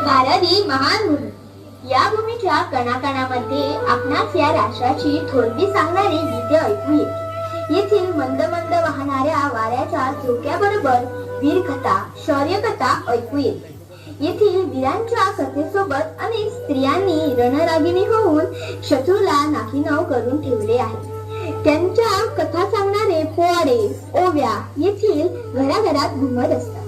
भारती महान भूमी. या भूमीच्या कणाकणामध्ये आपणास या राष्ट्राची थोरवी सांगणारी गीते ऐकू येते. येथील मंद मंद वाहणाऱ्या वाऱ्याच्या झोक्याबरोबर वीरकथा, शौर्यकथा ऐकू येते. येथील वीरांच्या कथेसोबत अनेक स्त्रियांनी रणरागिणी होऊन शत्रूला नाकीनऊ करून ठेवले आहे. त्यांच्या कथा सांगणारे पोवाडे, ओव्या येथील घराघरात घुमत असतात.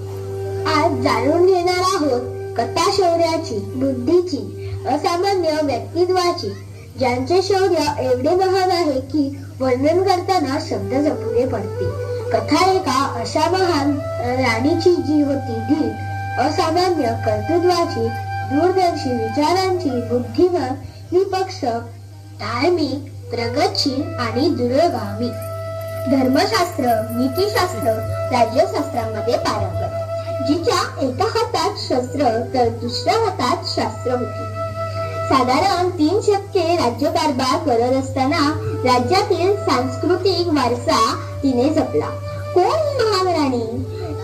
आज जाणून घेणार आहोत कथा शौर्याची, बुद्धीची, असामान्य व्यक्तित्वाची, ज्यांचे शौर्य एवढे महान आहे की वर्णन करताना शब्द जपुरे पडते. कथा एका अशा महान राणीची जी होती धीर, असामान्य कर्तृत्वाची, दूरदर्शी विचारांची, बुद्धिमान, निपक्ष, धार्मिक, प्रगतशील आणि दूरगामी, धर्मशास्त्र, नीतिशास्त्र, राज्यशास्त्रामध्ये पारंगत, जिच्या एका हातात शस्त्र तर दुसऱ्या हातात शास्त्र होती. साधारण 3 शतके राज्यकारभार करत असताना राज्यातील सांस्कृतिक वारसा तिने जपला. कोण ही महान राणी,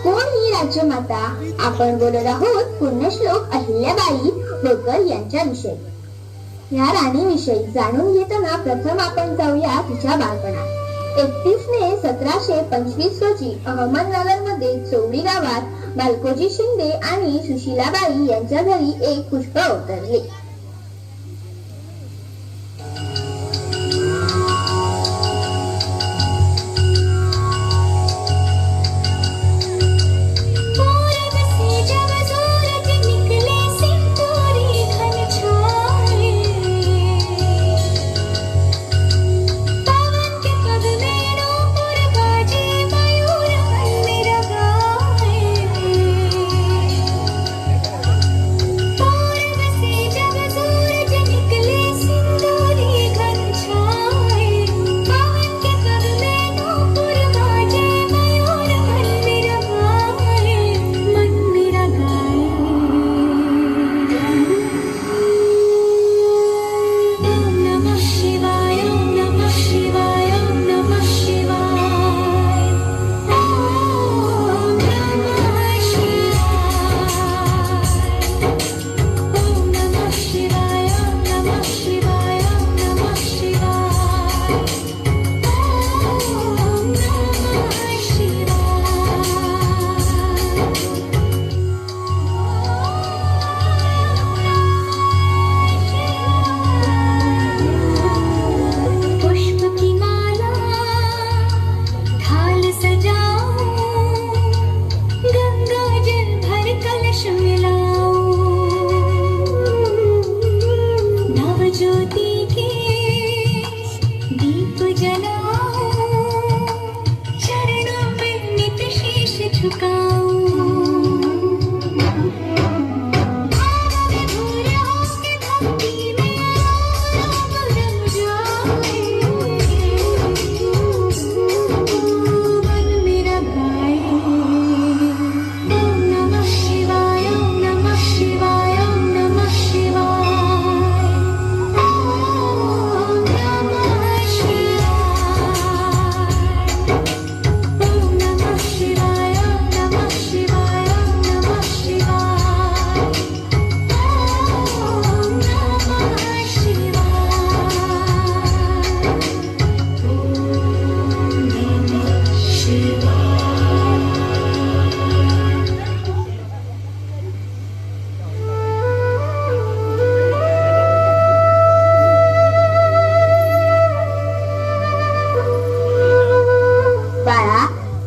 कोण ही राज्यमाता? आपण बोलत आहोत पुण्यश्लोक अहिल्याबाई होळकर यांच्याविषयी. या राणीविषयी जाणून घेताना प्रथम आपण जाऊया तिच्या बालपणात. 31 मे 1725 रोजी अहमदनगर मध्ये चौडी गावात मालकोजी शिंदे आणि सुशीलाबाई यांच्या घरी एक पुष्प अवतरले.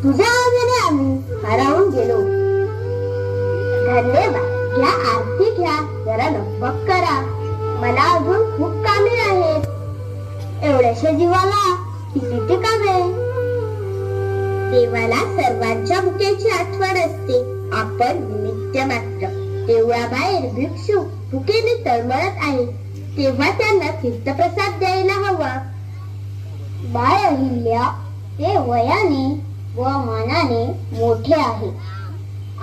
तुझ्या आवाजाने आम्ही हरावून गेलो. धन्यवाद. घ्या आरती घ्या, जरा लगबग करा, मला अजून खूप कामे आहेत. एवढ्याशा जीवाला किती कामे? देवाला सर्वांच्या भुकेची आठवण असते. आपण निमित्त मात्र. देवळाबाहेर भिक्षुक भुकेने तळमळत आहे, तेव्हा त्यांना तीर्थप्रसाद द्यायला हवा. बाळ अहिल्या, ते वयाने व मानाने मोठे आहे.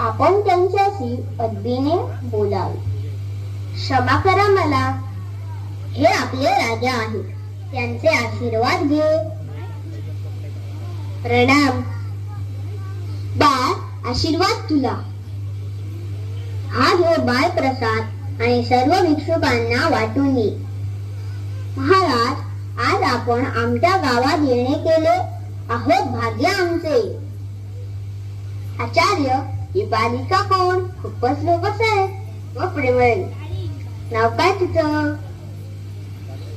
आपण त्यांच्याशी अदबीने बोलावे. क्षमा करा मला. हे आपले राजा आहेत, त्यांचे आशीर्वाद घे. प्रणाम. बाळ, आशीर्वाद तुला. हा घे बाळ प्रसाद. आणि सर्व भिक्षुकांना वाटून दे. महाराज, आज आपण आमच्या गावात येणे केले आहोत, भाग्य आमचे. आचार्य, ही बालिका कोण? खूपच लोकस आहे व प्रेमळ. नाव काय तिचं?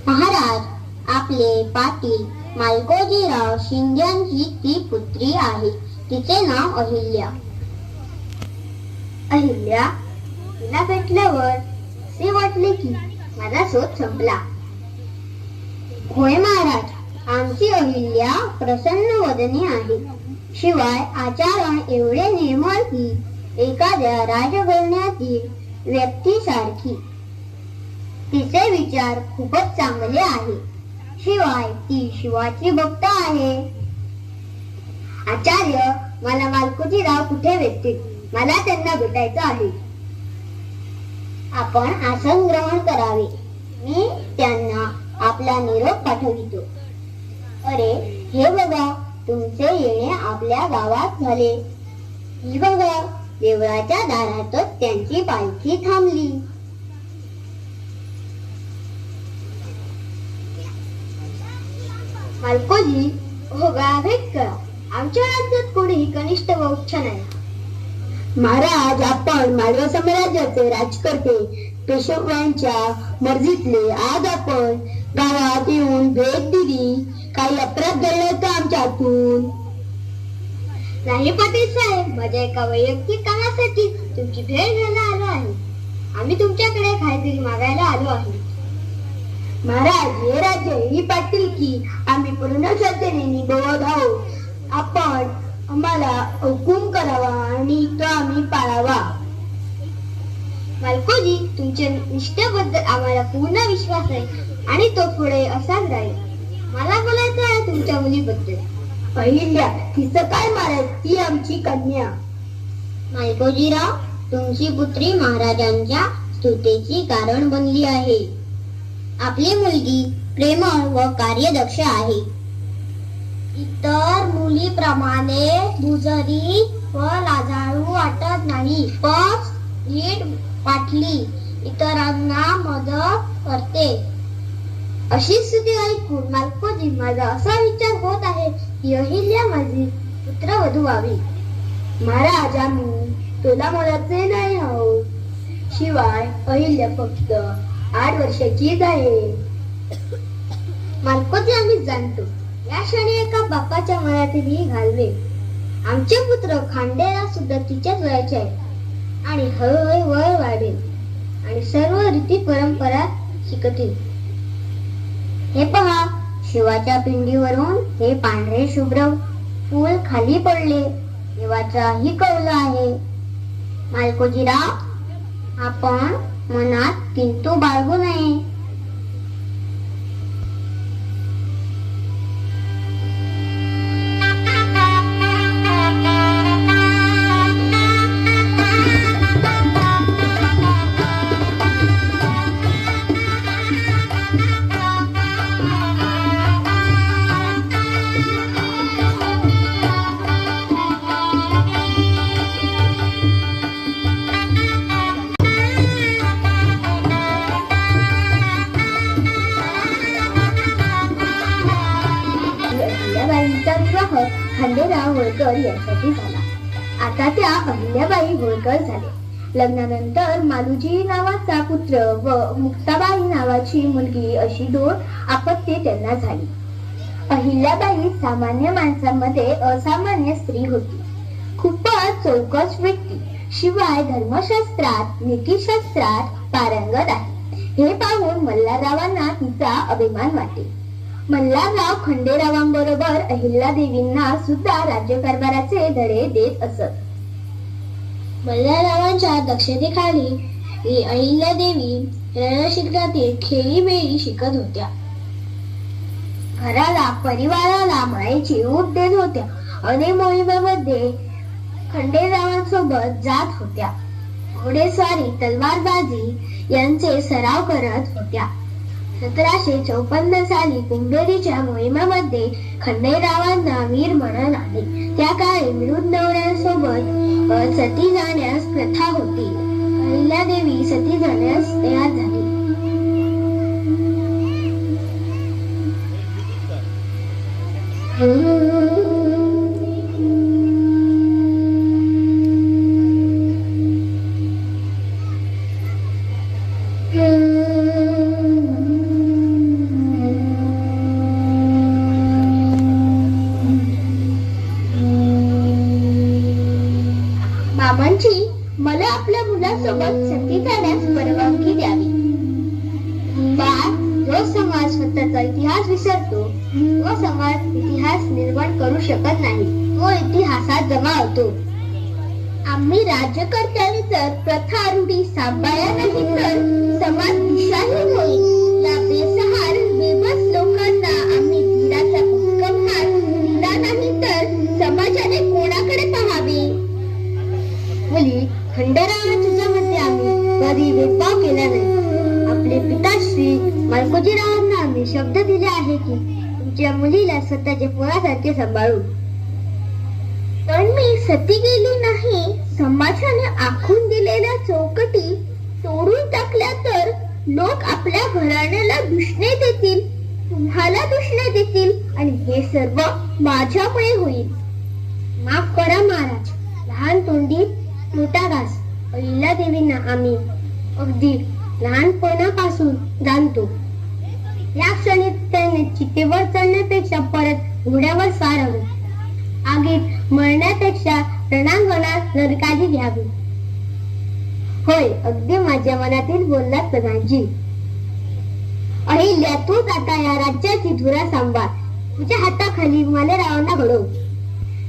महाराज, आपले पाटील मालकोजीराव शिंद्यांची ती पुत्री आहे. तिचे नाव अहिल्या. अहिल्या? तिला भेटल्यावर असे वाटले की माझा शोध संपला. होय महाराज, आमची अहिल्या प्रसन्न वदनी आहे. शिवाय आचरण एवढे निर्मळ की एखाद्या राजघराण्यातील व्यक्तीसारखी. तिचे विचार खूपच चांगले आहे. शिवाय ती शिवाची भक्त आहे. आचार्य, मला मालकोजीराव कुठे भेटतील? मला त्यांना भेटायचं आहे. आपण आसन ग्रहण करावे. मी त्यांना आपला निरोप पाठवितो. अरे, हे बघा, तुमचे येणे आपल्या गावात झाले. ही बघा, देवळाच्या दारातच त्यांची पालखी थांबली. मालकोजी, हो गा, भेट करा. आमच्या राज्यात कोणीही कनिष्ठ व उच्च नाही. महाराज, आपण मालवा साम्राज्याचे राजकर्ते पेशव्यांच्या मर्जीतले. आज आपण गावात येऊन भेट दिली. काही अपराध घडला होता आमच्या हातून? नाही पाटील साहेब, माझ्या एका वैयक्तिक कामासाठी तुमची भेट घ्यायला आलो आहे. आम्ही तुमच्याकडे काहीतरी मागायला आलो आहे. महाराज, हे राज्य, ही पाटीलकी आम्ही पूर्ण श्रद्धेने निभवत आहोत. आपण आम्हाला हुकूम करावा आणि तो आम्ही पाळावा. मालकोजी, तुमच्या निष्ठेबद्दल आम्हाला पूर्ण विश्वास आहे आणि तो पुढे असाच राहील. मला बोलायचं आहे तुमच्या मुलीबद्दल. अहिल्या, तिचं काय महाराज? ती आमची कन्या. मालकोजीराव, तुमची पुत्री महाराजांच्या स्तुतीची कारण बनली आहे. आपली मुलगी प्रेमळ व कार्यदक्ष आहे. इतर मुलीप्रमाणे बुजरी व लाजाळू वाटत नाही, पण नीट वाटली इतरांना मदत करते. अशी स्थिती ऐकून मालकोजी, माझा असा विचार होत आहे की अहिल्या माझी पुत्रवधू व्हावी. महाराज, आम्ही तुला मुलाचे नाही आहोत. शिवाय अहिल्या फक्त 8 वर्षाचीच आहे. मालकोजी, आम्ही जाणतो. या क्षणी एका बापाच्या मनातही घालवे. आमचे पुत्र खांडेराव सुद्धा तिच्याच वयाचे आहे आणि हळूहळू वय वाढेल आणि सर्व रीती परंपरा शिकतील. हे पहा, शिवाच्या पिंडीवरून हे पांढरे शुभ्र फूल खाली पडले. देवाचाही कौल आहे. मालकोजीराव, आपण मनात किंतु बाळगू नये. खंडेराव होळकर यांच्याशी झाला. आता त्या अहिल्याबाई होळकर झाल्या. लग्नानंतर मालुजी नावाचा पुत्र व मुक्ताबाई नावाची मुलगी अशी 2 अपत्ये त्यांना झाली. अहिल्याबाई सामान्य माणसांमध्ये असामान्य स्त्री होती. खूपच चौकस व्यक्ती. शिवाय धर्मशास्त्रात नीतिशास्त्रात पारंगत आहे. हे पाहून मल्हाररावांना तिचा अभिमान वाटे. मल्हारराव खंडेरावांबरोबर अहिल्यादेवींना सुद्धा राज्यकारभाराचे धडे देत असत. मल्हाररावांच्या दक्षतेखाली अहिल्यादेवी रणशिल्पातील खेळीमेळी शिकत होत्या. घराला परिवाराला मायेची ऊब देत होत्या. अनेक मोहिमेमध्ये खंडेरावांसोबत जात होत्या. घोडेस्वारी, तलवारबाजी यांचे सराव करत होत्या. 1754 साली कुंभेरीच्या मोहिमेमध्ये खंडेरावांना वीर म्हणून आले. त्या काळी मृत नवऱ्यांसोबत सती जाण्यास प्रथा होती. अहिल्यादेवी सती जाण्यास तयार झाली. मामांची मला आपल्या मुलासोबत सती जाण्यास परवानगी द्यावी. जो समाज स्वतःचा इतिहास विसरतो तो समाज इतिहास निर्माण करू शकत नाही, तो इतिहासात जमा होतो. आम्ही राज्यकर्त्यांनी तर प्रथा रूढी सांभाळल्या नाही तर समाज दिशाहीन होईल. या बेसहार बेबस लोकांना आम्ही धीराचा भक्कम हात दिला नाही तर समाजाने कोणाकडे पाहावे. मुली, खंडेराव तुझ्यामध्ये आम्ही कधी भेदभाव केला नाही. आपले पिताश्री मालकोजीरावांना आम्ही शब्द दिले आहे की तुमच्या मुलीला स्वतःच्या पोरासारखे सांभाळू. पण मी सती गेली नाही. समाजाने आखून दिलेल्या चौकटी तोडून टाकल्या तर लोक आपल्या घराण्याला दुष्णे देतील, तुम्हाला दुष्णे देतील आणि हे सर्व माझ्यामुळे होईल. माफ करा महाराज. लहान तोंडी मोठा घास. अहिल्यादेवींना आम्ही अगदी लहानपणापासून जाणतो. या क्षणी त्याने चितेवर चढण्यापेक्षा परत घोड्यावर सारावे. आगीत मरण्यापेक्षा रणांगणात नरकाली घ्यावी. होय, अगदी माझ्या मनातील बोललात प्रधानजी. अहिल्या, तूच आता या राज्याची धुरा सांभाळ. तुझ्या हाताखाली मालेरावांना घडव.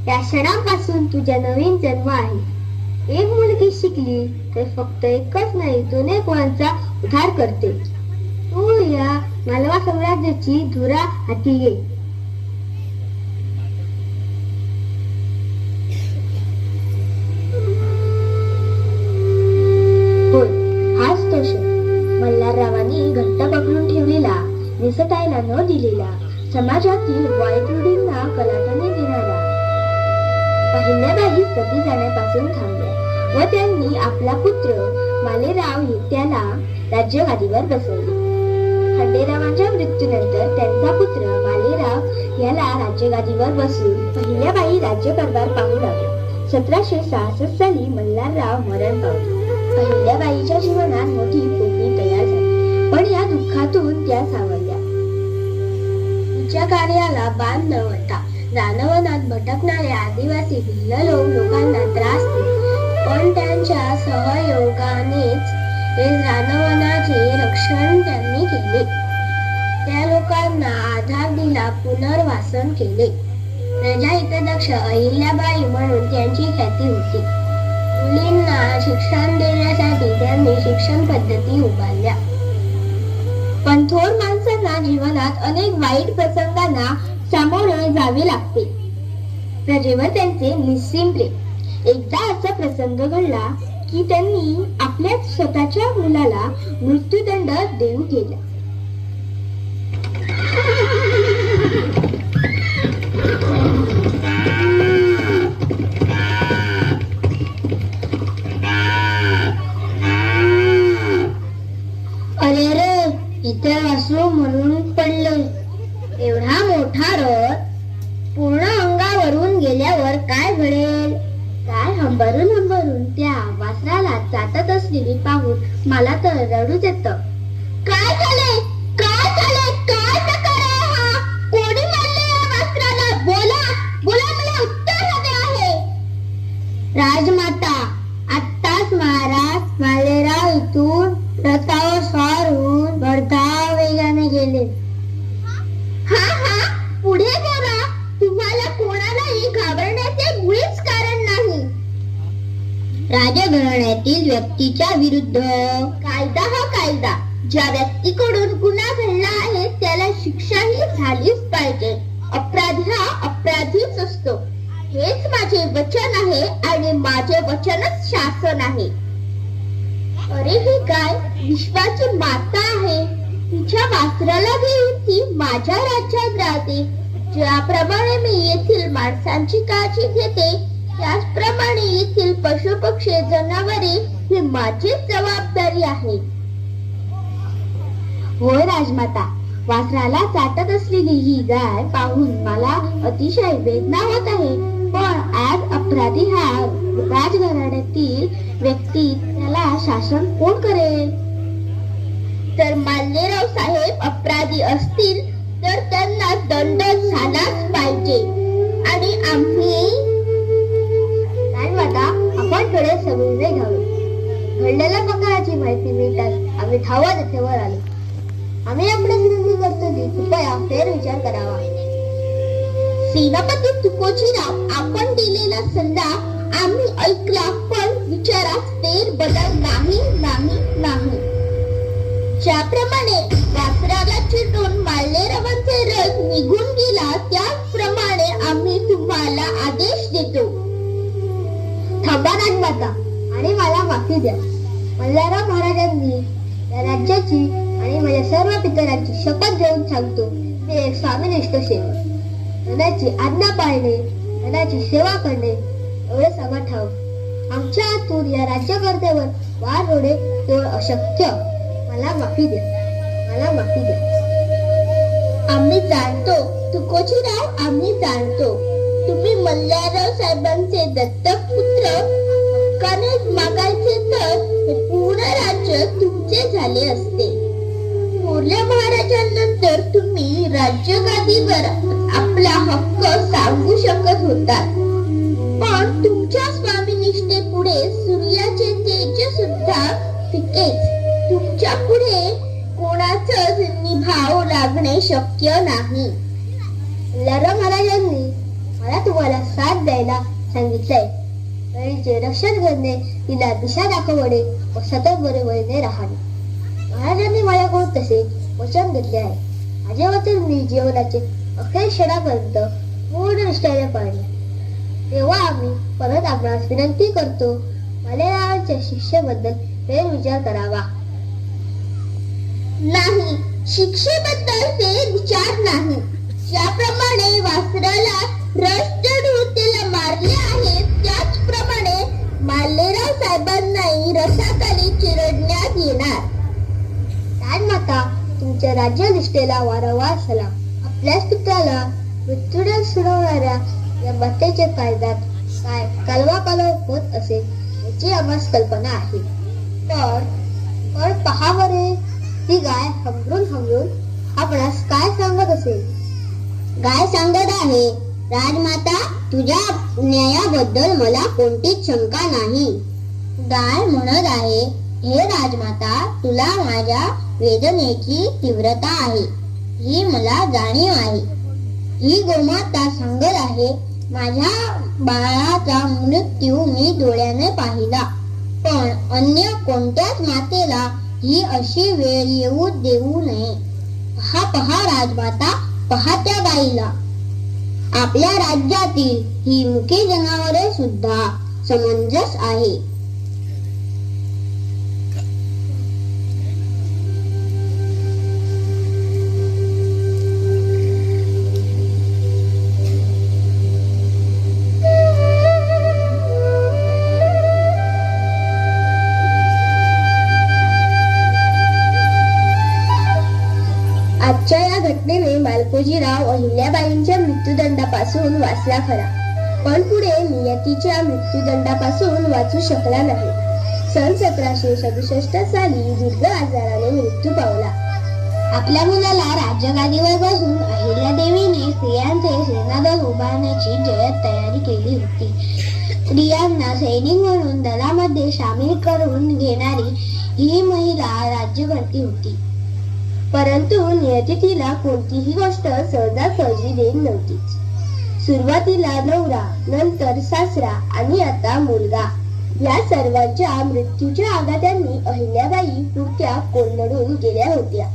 या क्षणापासून तुझा नवीन जन्म आहे. एक मुलगी शिकली तर फक्त एकच नाही, दोन्ही कुळांचा उद्धार करते. तू या मालवा साम्राज्याची धुरा हाती घे. होय, हाच तो क्षण. मल्हाररावांनी घट्ट पकडून ठेवलेला, निसटायला न दिलेला, समाजातील वाईट रूढींना कलाटणी देणारा. अहिल्याबाई सती जाण्यापासून थांबल्या व त्यांनी आपला पुत्र मालेराव त्याला राज्यगादीवर बसवले. खंडेरावांच्या मृत्यूनंतर त्यांचा पुत्र मालेराव याला राज्यगादीवर बसून अहिल्याबाई राज्यकारभार पाहू लागले. 1766 साली मल्हारराव मरण पावले. अहिल्याबाईच्या जीवनात मोठी फोडणी तयार झाली, पण या दुःखातून त्या सावरल्या. तिच्या कार्याला बांध न होता रानवनात भटकणाऱ्या आदिवासी भिल्ल लोकांना त्रास दिले, पण त्यांच्या सहयोगानेच हे रानवनाचे रक्षण त्यांनी केले. त्या लोकांना आधार दिला, पुनर्वासन केले. प्रजाहितदक्ष अहिल्याबाई म्हणून त्यांची ख्याती होती. मुलींना शिक्षण देण्यासाठी त्यांनी शिक्षण पद्धती उभारल्या. पण थोर माणसांना जीवनात अनेक वाईट प्रसंगांना सामोरे जावे लागते. प्रजेवर त्यांचे निस्सीम प्रेम. एकदा असा प्रसंग घडला की त्यांनी आपल्या स्वतःच्या मुलाला मृत्यूदंड देऊ केला. अरे रे, इथे वासरू म्हणून पडलं. एवढा मोठा रथ पूर्ण अंगावरून गेल्यावर काय घडेल? काय हंबरून त्या वासराला चाटत असलेली पाहून मला तर रडूच येतं. काय झाले? काय झाले? काय प्रकार आहे हा? कोणी मारले या वासराला? बोला, बोला, मला उत्तर हवे आहे. राजमाता, आत्ताच महाराज मालेराव इथून रथावर स्वार होऊन भरधाव वेगाने गेले. हा हा, पुढे बोला. तुम्हाला कोणालाही घाबरण्याचे मुळीच कारण नाही. राजघराण्यातील व्यक्तीच्या विरुद्ध कायदा हा कायदा. ज्या व्यक्तीकडून गुन्हा घडला आहे त्याला शिक्षाही झालीच पाहिजे. अपराधी हा अपराधीच असतो. हेच माझे वचन आहे आणि माझे वचनच शासन आहे. अरे ही गाय विश्वाची माता आहे. तिच्या वासराला घेऊन ती माझ्या राज्यात राहते. ज्याप्रमाणे मी येथील माणसांची काळजी घेते त्याचप्रमाणे येथील पशु पक्षी जनावरे ही माझीच जबाबदारी आहे. होय राजमाता, वासराला चाटत असलेली ही गाय पाहून मला अतिशय वेदना होत आहे. पण आज अपराधी हा राजघराण्यातील व्यक्ती, त्याला शासन कोण करेल? तर माल्लेराव साहेब अपराधी असतील तर त्यांना दंड झालाच पाहिजे. आणि आम्ही राजमाता, आपण थोडे समजले घ्यावे. घडलेल्या प्रकाराची माहिती मिळताच आम्ही धावत येथे वर आलो. आम्ही आपल्या विनंती करतो की कृपया फेरविचार करावा. सेनापती तुकोजीराव, आपण दिलेला सल्ला आम्ही ऐकला, पण विचारात फेर बदल नाही नाही नाही. ज्याप्रमाणे वासराला चिरडून माल्लेरावांचे रथ निघून गेला, त्याचप्रमाणे आम्ही तुम्हाला आदेश देतो. थांबा राजमाता, आणि मला माफी द्या. मल्हारराव महाराजांनी या राज्याची आणि माझ्या सर्व पितरांची शपथ घेऊन सांगतो, मी एक स्वामीनिष्ठ सेवक. मनाची आज्ञा पाळणे, मनाची सेवा करणे एवढे समर्थ ठाऊक. आमच्या हातून या राज्यकर्त्यावर वार होणे केवळ अशक्य. मला माफी द्या, मला माफी द्या. आम्ही जाणतो तुकोजीराव, आम्ही जाणतो तुम्ही मल्हारराव साहेबांचे दत्तक पुत्र. हक्काने मागायचे तर हे पूर्ण राज्य तुमचे झाले असते. थोरल्या महाराजांनंतर तुम्ही राज्यगादीवर आपला हक्क सांगू शकत होता. पण तुमच्या स्वामीनिष्ठे पुढे सूर्याचे तेज सुद्धा फिकेच. तुमच्या पुढे कोणाचंच निभाव लागणे शक्य नाही. मल्हारराव महाराजांनी मला तुम्हाला साथ द्यायला सांगितलंय. तरीचे रक्षण करणे, तिला दिशा दाखवणे व सतत बरोबरीने राहणे. महाराजांनी माझ्याकडून तसे वचन घेतले आहे. माझे वचन मी जीवनाचे अखेर क्षणापर्यंत पूर्ण निष्ठेने पाळले. तेव्हा आम्ही परत आपणास विनंती करतो, माल्लेरावांच्या शिक्षेबद्दल फेरविचार करावा. नाही, शिक्षेबद्दल फेरविचार नाही. ज्याप्रमाणे वासराला रस चढून त्याला मारले आहे, त्याचप्रमाणे माल्लेराव साहेबांनाही रसाखाली चिरडण्यात येणार. राजमाता, तुमच्या राज्यनिष्ठेला वारंवार सलाम. आपल्याच पुत्राला मृत्यूदंड सुनावणाऱ्या या मातेच्या कायद्यात काय कालवाकालव होत असेल याची आम्हास कल्पना आहे. पण पहा बरे, ती गाय हमरून आपणास काय सांगत असेल? गाय सांगत आहे, राजमाता, तुझ्या न्यायाबद्दल मला कोणतीच शंका नाही. गाय म्हणत आहे, हे राजमाता, तुला माझ्या वेदनेची तीव्रता आहे, ही मला जाणीव आहे. ही गोमाता सांगत आहे, माझ्या बाळाचा मृत्यू मी डोळ्याने पाहिला, पण अन्य कोणत्याच मातेला ही अशी वेळ येऊ देऊ नये. पहा राजमाता, पहा त्या गाईला. आपल्या राज्यातील ही मुकी जनावरे सुद्धा समंजस आहे. आजच्या या घटनेने मालकोजीराव अहिल्याबाईंच्या मृत्यूदंडापासून वाचला खरा, पण पुढे नियतीच्या मृत्यूदंडापासून वाचू शकला नाही. सन 1767 साली दीर्घ आजाराने मृत्यू पावला. आपल्या मुलाला राज्यगादीवर बसून अहिल्यादेवीने स्त्रियांचे सेनादल उभारण्याची जय्यत तयारी केली होती. स्त्रियांना सैनिक म्हणून दलामध्ये सामील करून घेणारी ही महिला राज्यकर्ती होती. परंतु नियती तिला कोणतीही गोष्ट सहजासहजी देत नव्हतीच. सुरुवातीला नवरा, नंतर सासरा आणि आता मुलगा, या सर्वांच्या मृत्यूच्या आघातांनी अहिल्याबाई पुरत्या कोलमडून गेल्या होत्या.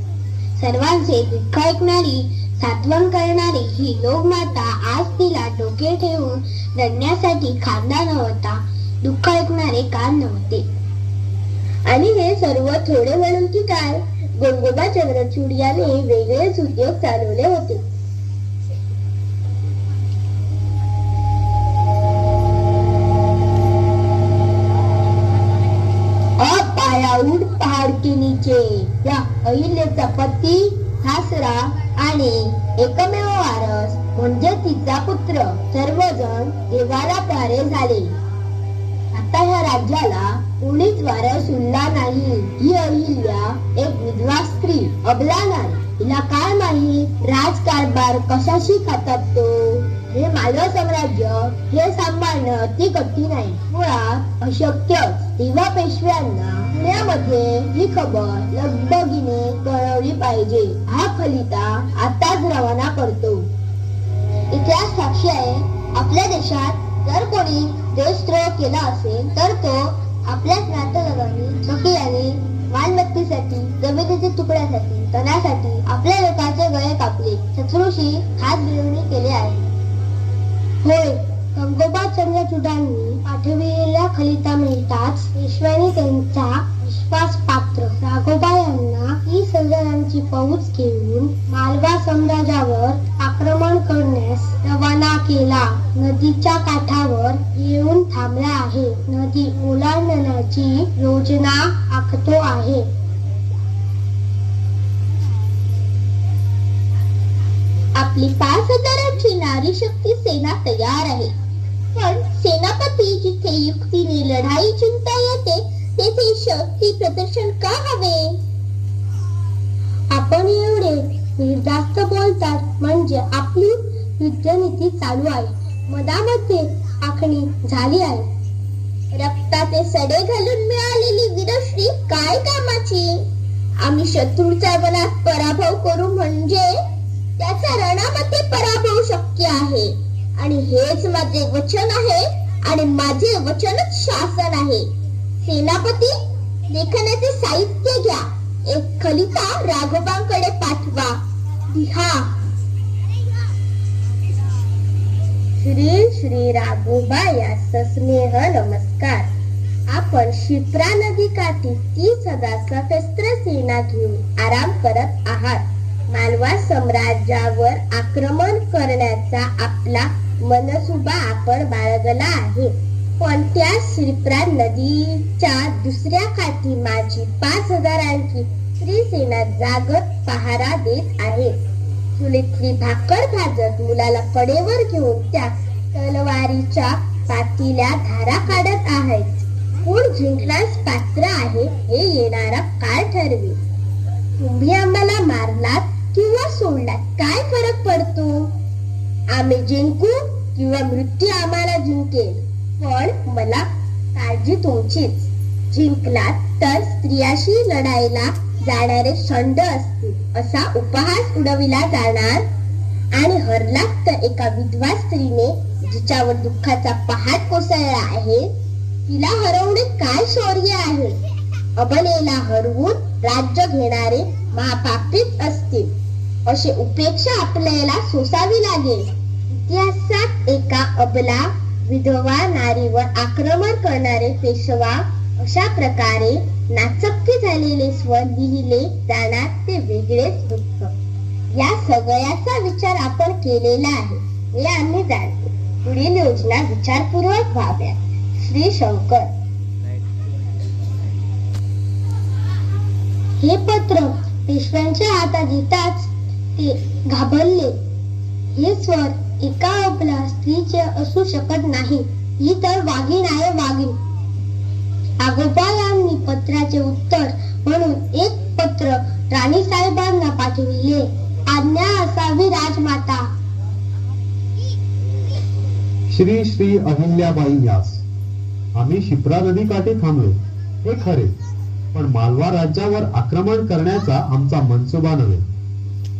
सर्वांचे दुःख ऐकणारी, सांत्वन करणारी ही लोकमाता आज तिला डोके ठेवून रडण्यासाठी खांदा नव्हता, दुःख ऐकणारे कान नव्हते. आणि हे सर्व थोडे म्हणून की काय, गोंगोबा चंद्रचूड याने वेगळेच उद्योग चालवले होते. प्रौढ पहाड़ के नीचे या अहिल्याचा पती सासरा आणि एकमेव वारस म्हणजे तिचा पुत्र सर्वजण देवाला प्यारे झाले. आता ह्या राज्याला कोणीच वारस उरला नाही. ही अहिल्या एक विधवा स्त्री, अबला नाही. तिला काय माहित राजकारभार कशाशी खातापतो. हे मालवा साम्राज्य हे सांभाळणं अति कठीण आहे, मुळात अशक्यच. तेव्हा पेशव्यांना पुण्यामध्ये ही खबर लगबगीने कळवली पाहिजे. हा खलिता आताच रवाना करतो. इतिहास साक्षी आहे, आपल्या देशात जर कोणी देशद्रोह केला असेल तर तो आपल्याच नातेवाईकांनी, स्वकीयांनी मालमत्तेसाठी, जमिनीच्या तुकड्यासाठी, तणासाठी आपल्या लोकांचे गळे कापले, शत्रूशी हात मिळवणी केले आहे. होय, गंगोबा चंद्रचूडांनी पाठविलेल्या खलिता मिळताच पेशव्यांनी त्यांचा विश्वासपात्र राघोबा यांना 30,000ची फौज घेऊन मालवा साम्राज्यावर आक्रमण करण्यास रवाना केला. नदीच्या काठावर येऊन थांबला आहे. नदी ओलांडण्याची योजना आखतो आहे. आपली 5,000ची नारी शक्ती सेना तयार आहे, पण सेनापती जिथे युक्तीने लढाई जिंकता येते तेथे शक्ती प्रदर्शन का हवे? आपण एवढे निर्धास्त बोलतात म्हणजे आपली युद्धनीती चालू आहे. मधामध्ये आखणी झाली आहे. रक्ताचे सडे घालून मिळालेली वीरश्री काय कामाची? आम्ही शत्रूचा मनात पराभव करू म्हणजे त्याचा रणामध्ये पराभव शक्य आहे. आणि हेच माझे वचन आहे आणि माझे वचनच शासन आहे. सेनापती, लेखनाचे साहित्य घ्या. एक खलिता राघोबांकडे पाठवा. लिहा. श्री श्री राघोबा यास स्नेह नमस्कार. आपण शिप्रा नदी काठी 30,000 सशस्त्र सेना घेऊन आराम करत आहात. मालवा साम्राज्यावर आक्रमण करण्याचा आपला मनसुबा आपण बाळगला आहे, पण त्या शिप्रा नदीच्या दुसऱ्या काठी माझी 5,000ची स्त्री सेना जागत पहारा देत आहे. चुलीतली भाकर भाजत मुलाला कडेवर घेऊन त्या तलवारीच्या पातील्या धारा काढत आहेत. कोण जिंकण्यास पात्र आहे हे येणारा काळ ठरवे. तुम्ही आम्हाला मारलात किंवा सोडलात काय फरक पडतो? आम्ही जिंकू किंवा मृत्यू आम्हाला जिंकेल, पण मला काळजी तुमचीच. जिंकलात तर स्त्रियाशी लढायला जाणारे षंड असतील असा उपहास उडविला जाणार, आणि हरलात तर एका विधवा स्त्रीने जिच्यावर दुःखाचा पहाड कोसळला आहे तिला हरवणे काय शौर्य आहे? अबलेला हरवून राज्य घेणारे महापापीच असतील अशी उपेक्षा आपल्याला सोसावी लागेल. इतिहासात एका अबला विधवा नारीवर आक्रमण करणारे पेशवा अशा प्रकारे नाचक्की झालेले स्वर लिहिले जाणार ते वेगळेच वृत्त. या सगळ्याचा विचार आपण केलेला आहे हे आम्ही जाणतो. पुढील योजना विचारपूर्वक व्हाव्या. श्री शंकर. हे पत्र पेशव्यांच्या हातात येताच ते घाबरले. हे स्वर एका अबला स्त्रीचे असू शकत नाही. ही तर वाघीण आहे, वाघीण. आगोबा यांनी पत्राचे उत्तर म्हणून एक पत्र राणी साहेबांना पाठविले. आज्ञा असावी राजमाता. श्री श्री अहिल्याबाई यास. आम्ही शिप्रा नदी काठी थांबलो हे खरे, पण मालवा राज्यावर आक्रमण करण्याचा आमचा मनसुबा नव्हे.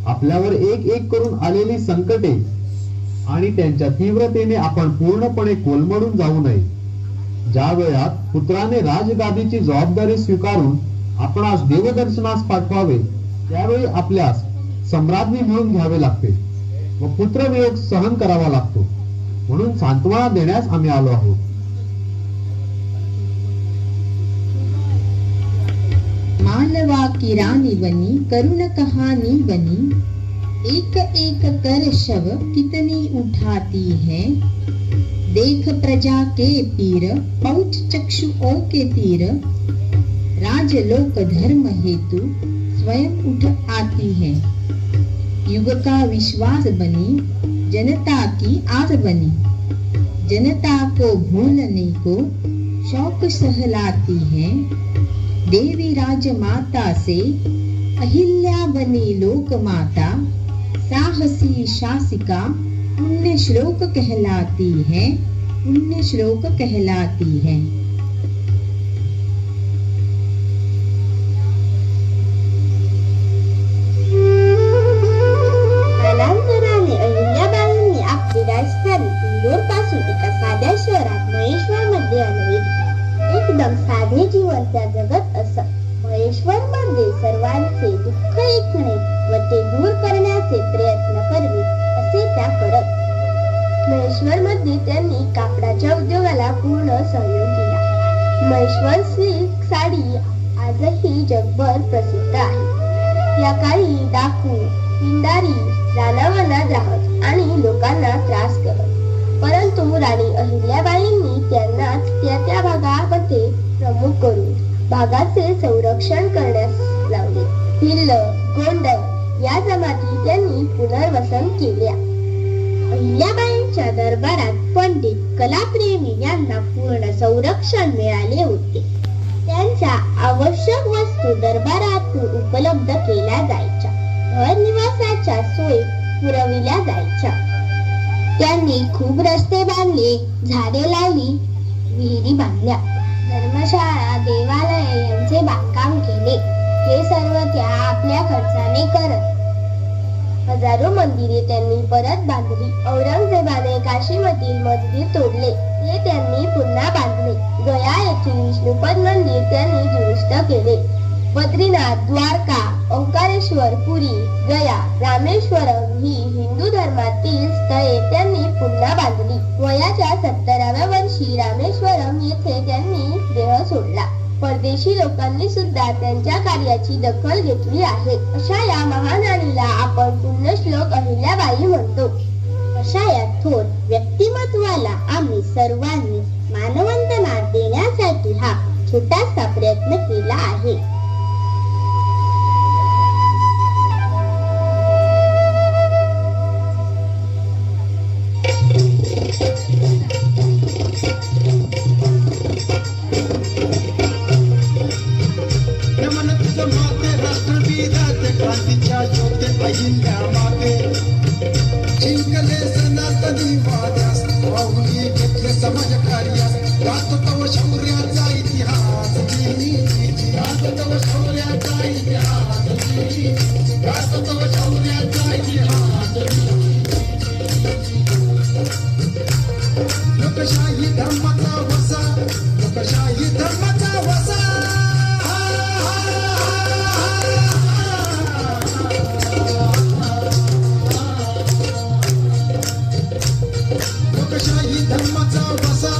आपल्यावर एक एक करून आलेली संकटे आणि त्यांच्या तीव्रतेने आपण पूर्णपणे कोलमडून जाऊ नये. ज्या वेळात पुत्राने राजगादीची जबाबदारी स्वीकारून आपणास देवदर्शनास पाठवावे त्यावेळी आपल्यास सम्राज्ञी मिळून घ्यावे लागते व पुत्रवियोग सहन करावा लागतो. म्हणून सांत्वना देण्यास आम्ही आलो आहोत. मालवा की रानी बनी करुण कहानी बनी, एक एक कर शव कितनी उठाती है, देख प्रजा के पीर पौठ चक्षुओं के तीर, राज राजलोक धर्म हेतु स्वयं उठ आती है। युग का विश्वास बनी जनता की आस बनी, जनता को भूलने को शौक सहलाती है। देवी राजमाता से अहिल्या बनी लोक माता, साहसी शासिका पुण्य श्लोक कहलाती है, पुण्य श्लोक कहलाती है। कालांतराने अहिल्याबाईंनी आपली राजधानी इंदोर पासून एका साध्या शहरात महेश्वर मध्ये आणली। एकदम साधे जीवन त्या जगत असत। महेश्वर मध्ये सर्वांचे दुःख ऐकणे व ते दूर करण्याचे प्रयत्न करणे असे त्या करत। महेश्वर मध्ये त्यांनी कापडाच्या उद्योगाला पूर्ण सहयोग दिला। महेश्वर सिल्क साडी आजही जगभर प्रसिद्ध आहे। या काळी डाकू, पिंडारी रानावनात राहत आणि लोकांना त्रास करत, परंतु राणी अहिल्याबाईंनी त्यांनाच त्या भागामध्ये प्रमुख करून भागाचे संरक्षण करण्यास लावले। भिल्ल, गोंड या जमाती त्यांनी पुनर्वसन केल्या। अहिल्याबाईंच्या दरबारात पंडित, कलाप्रेमी यांना पूर्ण संरक्षण मिळाले होते। त्यांच्या आवश्यक वस्तू दरबारातून उपलब्ध केल्या जायच्या, घर निवासाच्या सोयी पुरविल्या जायच्या। त्यांनी खूप रस्ते बांधले, झाडे लावली, विहिरी बांधल्या, धर्मशाळा, देवालय यांचे बांधकाम केले। हे सर्व त्या आपल्या खर्चाने करत। हजारो मंदिरे त्यांनी परत बांधली। औरंगजेबाने काशीमधील मंदिर तोडले, ते त्यांनी पुन्हा बांधले। गया येथील विष्णुपद मंदिर त्यांनी दुरुस्त केले। बद्रीनाथ, द्वारका, ओंकारेश्वर, पुरी, गया, रामेश्वरम ही हिंदू धर्मातील स्थळे त्यांनी पुन्हा बांधली। वयाच्या 70व्या वर्षी रामेश्वरम येथे त्यांनी देह सोडला। परदेशी लोकांनी सुद्धा त्यांच्या कार्याची दखल घेतली आहे। अशा या महाराणीला आपण पुण्यश्लोक अहिल्याबाई म्हणतो। अशा या थोर व्यक्तिमत्वाला आम्ही सर्वांनी मानवंदना देण्यासाठी हा छोटासा प्रयत्न केला आहे। जिंकले सनातनी वाद्यास, पाहुली घेतले समाज कार्यास, गातो तव शौर्याचा इतिहास, गातो तव शौर्याचा इतिहास, गातो तव शौर्याचा इतिहास। लोकशाही धर्माचा वसा, लोकशाही धर्माचा वसा, लोकशाही धर्माचा वसा,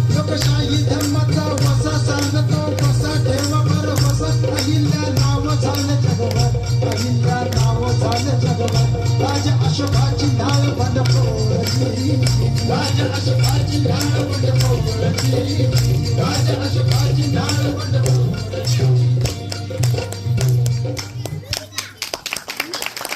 लोकशाही धर्माचा वसा, सांगतो कसा ठेवा बर वसा। अहिल्या नाव झालं जगभर, अहिल्या नाव झालं जगभर। राज अशोकाची नाळ बंडखोरची, राज अशोकाची नाळ बंडखोरची, राज अशोकाची नाळ